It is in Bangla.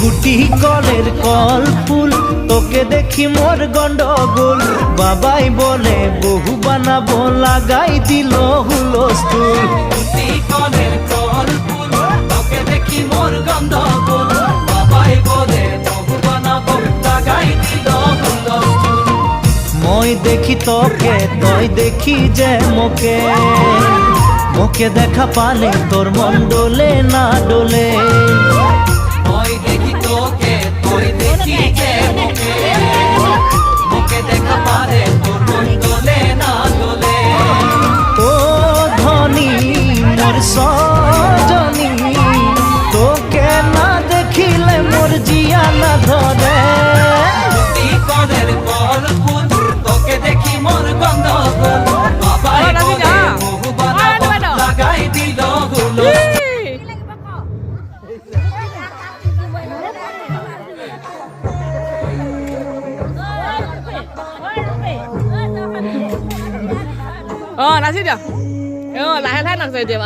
গুটি কলের কল ফুল তোকে দেখি মোর গন্ডগোল বাবাই বলে বহু বানাবো লাগাই দিল হুলস্থুল গুটি কলের কল ফুল তোকে দেখি মোর গন্ডগোল বাবাই বলে বহু বানাবো লাগাই দিল হুলস্থুল মই দেখি তোকে তই দেখি যে মোকে মোকে দেখা পালে তোর মন ডোলে না ডোলে মই দেখি তোকে তুই দেখি যে মোকে মোকে দেখা পারে তোর মন দোলে না দোলে ও ধনী মোর সজনী তোকে না দেখিলে মোর জিয়া না ধরে গুটি কলের কল ফুল তোকে দেখি মোর গন্ডগোল বাবাই বলে বহু বানাবো লাগাই দিল হুলস্থুল নাচি দিয়ক লাহে লাহে নাচে এতিয়া